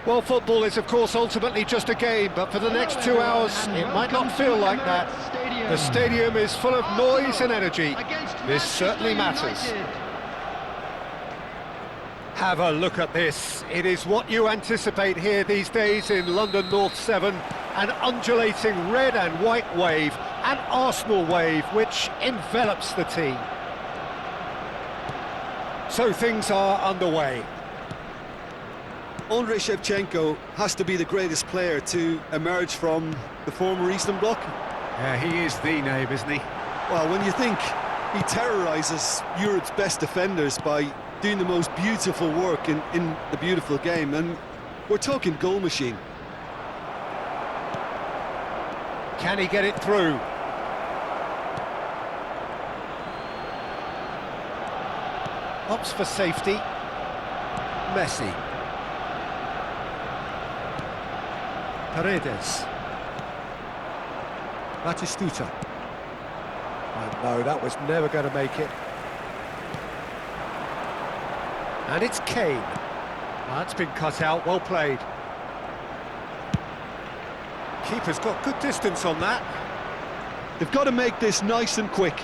Well, football is, of course, ultimately just a game, but for the next 2 hours, it might not feel like that. The stadium is full of noise and energy. This certainly matters. Have a look at this. It is what you anticipate here these days in London North 7. An undulating red and white wave, an Arsenal wave, which envelops the team. So things are underway. Andrei Shevchenko has to be the greatest player to emerge from the former Eastern Bloc. Yeah, he is the name, isn't he? Well, when you think he terrorises Europe's best defenders by doing the most beautiful work in the beautiful game, and we're talking goal machine. Can he get it through? Opts for safety. Messi. Paredes. Batistuta. Oh no, that was never going to make it. And it's Kane. That's been cut out, well played. Keeper's got good distance on that. They've got to make this nice and quick.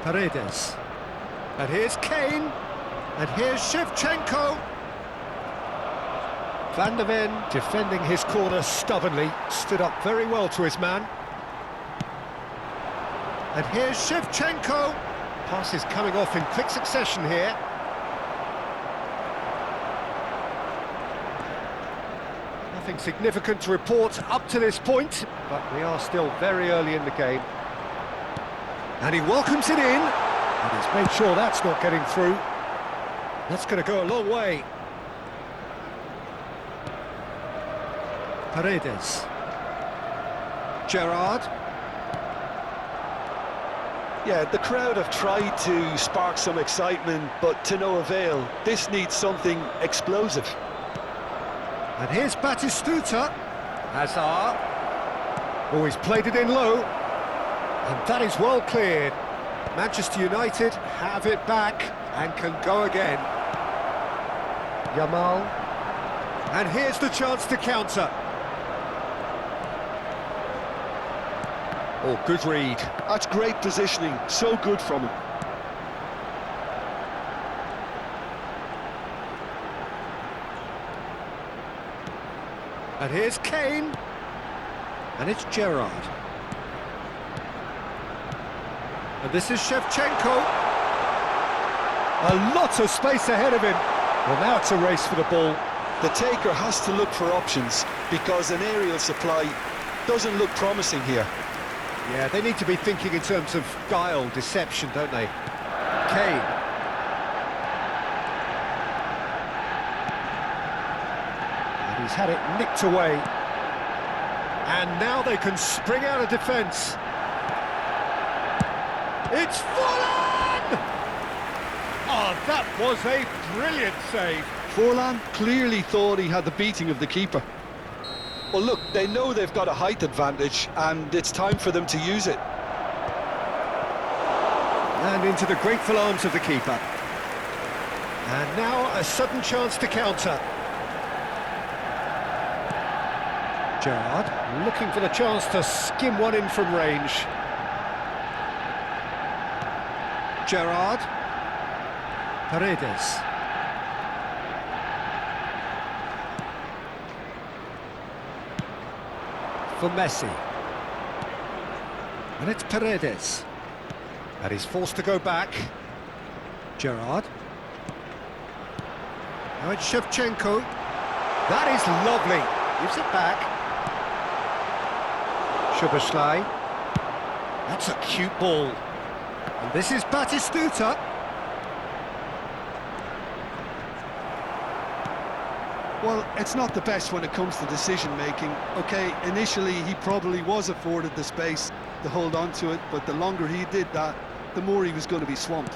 Paredes. And here's Kane. And here's Shevchenko. Van der Ven, defending his corner stubbornly, stood up very well to his man. And here's Shevchenko. Passes coming off in quick succession here. Nothing significant to report up to this point, but we are still very early in the game. And he welcomes it in, and he's made sure that's not getting through. That's going to go a long way. Paredes. Gerrard. Yeah, the crowd have tried to spark some excitement, but to no avail. This needs something explosive. And here's Batistuta. Hazard. Oh, he's played it in low. And that is well cleared. Manchester United have it back and can go again. Yamal. And here's the chance to counter. Oh, good read. That's great positioning, so good from him. And here's Kane. And it's Gerrard. And this is Shevchenko. A lot of space ahead of him. Well, now it's a race for the ball. The taker has to look for options because an aerial supply doesn't look promising here. Yeah, they need to be thinking in terms of guile, deception, don't they? Kane. And he's had it nicked away. And now they can spring out of defence. It's Forlan! Oh, that was a brilliant save. Forlan clearly thought he had the beating of the keeper. Well, look, they know they've got a height advantage, and it's time for them to use it. And into the grateful arms of the keeper. And now a sudden chance to counter. Gerrard looking for the chance to skim one in from range. Gerrard. Paredes. For Messi. And it's Paredes. And he's forced to go back. Gerrard. Now it's Shevchenko. That is lovely. Gives it back. Szoboszlai. That's a cute ball. And this is Batistuta. Well, it's not the best when it comes to decision-making. OK, initially he probably was afforded the space to hold on to it, but the longer he did that, the more he was going to be swamped.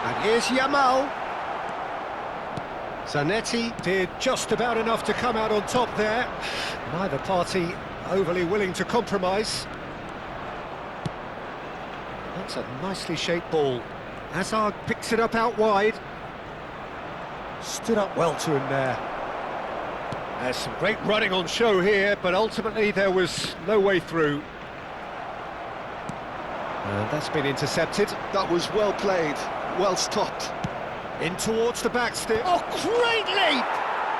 And here's Yamal. Zanetti did just about enough to come out on top there. Neither party overly willing to compromise. That's a nicely shaped ball. Hazard picks it up out wide. Stood up well to him there. There's some great running on show here, but ultimately there was no way through. And that's been intercepted. That was well played, well stopped. In towards the back stick. Oh, great leap!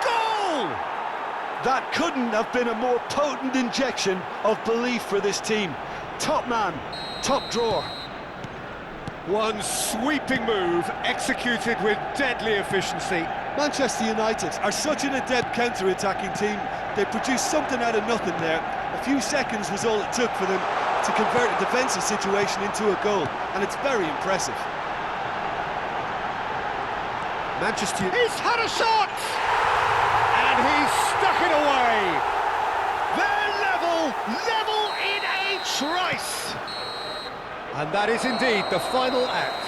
Goal! That couldn't have been a more potent injection of belief for this team. Top man, top drawer. One sweeping move, executed with deadly efficiency. Manchester United are such an adept counter-attacking team. They produced something out of nothing there. A few seconds was all it took for them to convert a defensive situation into a goal, and it's very impressive. Manchester, he's had a shot! And he's stuck it away! They're level in a trice! And that is indeed the final act.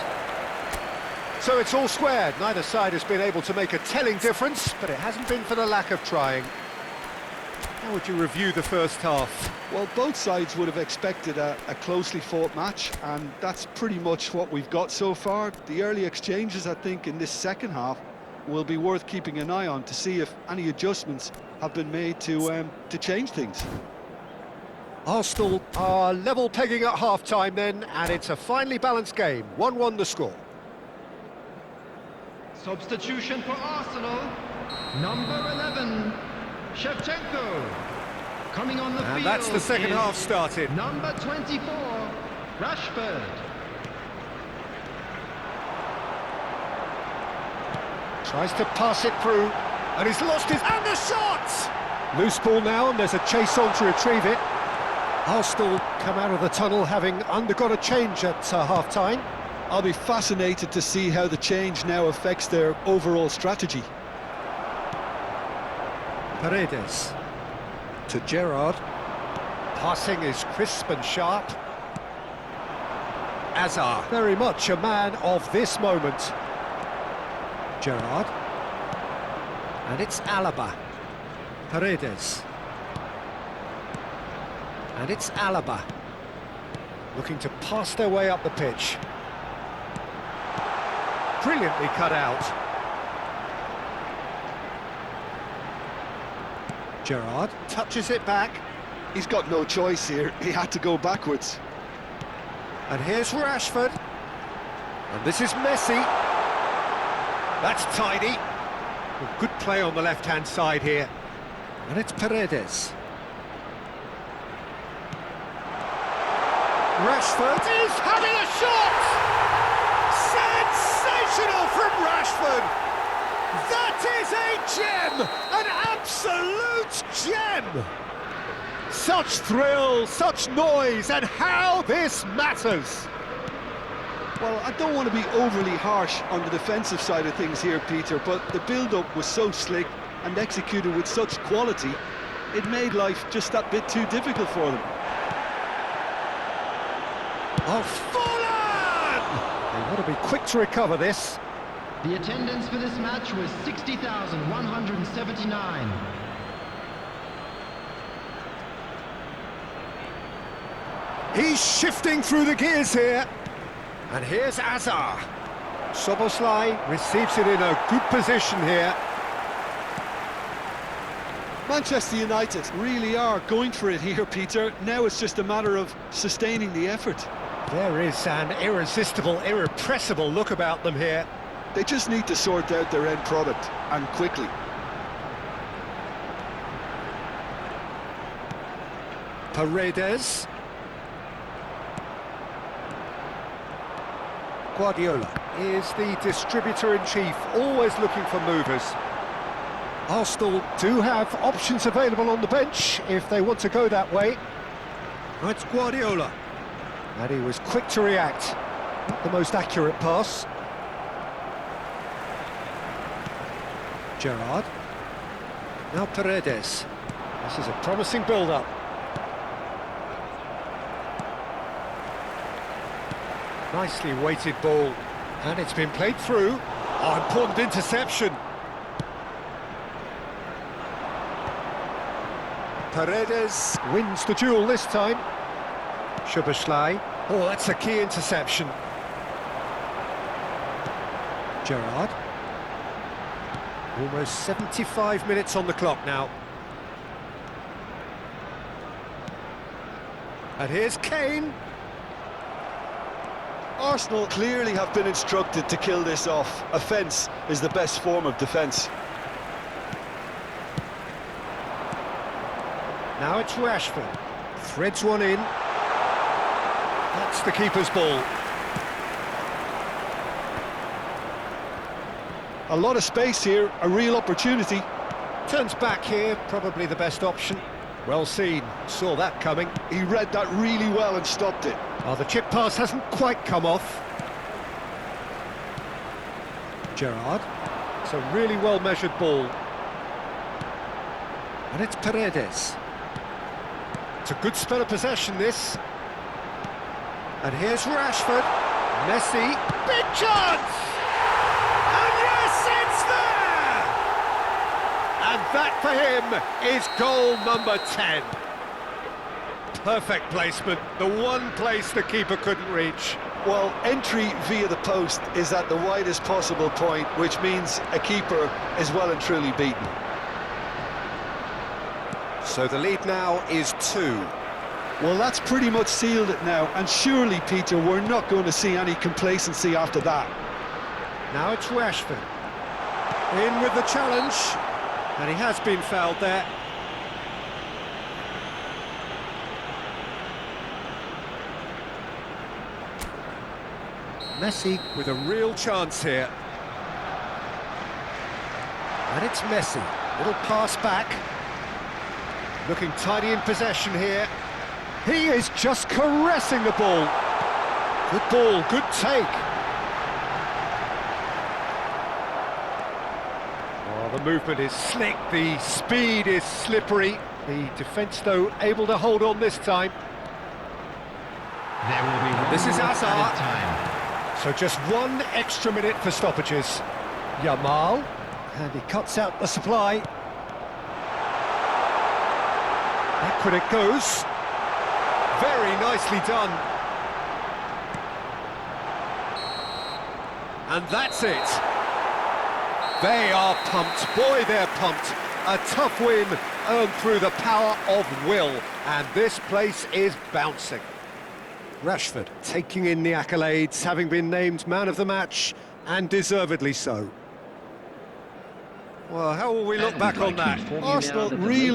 So it's all squared. Neither side has been able to make a telling difference, but it hasn't been for the lack of trying. How would you review the first half? Well, both sides would have expected a closely fought match, and that's pretty much what we've got so far. The early exchanges, I think, in this second half will be worth keeping an eye on to see if any adjustments have been made to change things. Arsenal are level pegging at half-time then, and it's a finely balanced game. 1-1 the score. Substitution for Arsenal, number 11, Shevchenko. Coming on the field. And that's the second half started. Number 24, Rashford. Tries to pass it through, and he's lost his... And the shot! Loose ball now, and there's a chase on to retrieve it. Arsenal come out of the tunnel having undergone a change at half-time. I'll be fascinated to see how the change now affects their overall strategy. Paredes to Gerrard. Passing is crisp and sharp. Hazard, very much a man of this moment. Gerrard. And it's Alaba. Paredes. And it's Alaba. Looking to pass their way up the pitch. Brilliantly cut out. Gerrard touches it back. He's got no choice here. He had to go backwards. And here's Rashford. And this is Messi. That's tidy. Well, good play on the left-hand side here. And it's Paredes. Rashford is having a shot! Sensational from Rashford! That is a gem! An absolute gem! Such thrill, such noise, and how this matters! Well, I don't want to be overly harsh on the defensive side of things here, Peter, but the build-up was so slick and executed with such quality, it made life just that bit too difficult for them. Oh, Folland! They want to be quick to recover this. The attendance for this match was 60,179. He's shifting through the gears here. And here's Hazard. Szoboszlai receives it in a good position here. Manchester United really are going for it here, Peter. Now it's just a matter of sustaining the effort. There is an irresistible, irrepressible look about them here. They just need to sort out their end product, and quickly. Paredes. Guardiola is the distributor-in-chief, always looking for movers. Arsenal do have options available on the bench if they want to go that way. Now it's Guardiola. And he was quick to react. Not the most accurate pass. Gerrard. Now Paredes. This is a promising build-up. Nicely weighted ball. And it's been played through. Oh, important interception. Paredes wins the duel this time. Szoboszlai. Oh, that's a key interception. Gerrard. Almost 75 minutes on the clock now. And here's Kane. Arsenal clearly have been instructed to kill this off. Offence is the best form of defence. Now it's Rashford. Threads one in. That's the keeper's ball. A lot of space here, a real opportunity. Turns back here, probably the best option. Well seen, saw that coming. He read that really well and stopped it. Oh, the chip pass hasn't quite come off. Gerrard. It's a really well-measured ball. And it's Paredes. It's a good spell of possession, this. And here's Rashford. Messi. Big chance! And yes, it's there! And that for him is goal number 10. Perfect placement, the one place the keeper couldn't reach. Well, entry via the post is at the widest possible point, which means a keeper is well and truly beaten. So the lead now is 2. Well, that's pretty much sealed it now, and surely, Peter, we're not going to see any complacency after that. Now it's Rashford. In with the challenge, and he has been fouled there. Messi with a real chance here. And it's Messi. Little pass back. Looking tidy in possession here. He is just caressing the ball. Good ball, good take. Oh, the movement is slick, the speed is slippery. The defence, though, able to hold on this time. There will be This is Hazard. added time. So just one extra minute for stoppages. Yamal, and he cuts out the supply. Backward it goes. Very nicely done. And that's it. They are pumped. Boy, they're pumped. A tough win earned through the power of will. And this place is bouncing. Rashford taking in the accolades, having been named man of the match, and deservedly so. Well, how will we look back on that? Arsenal really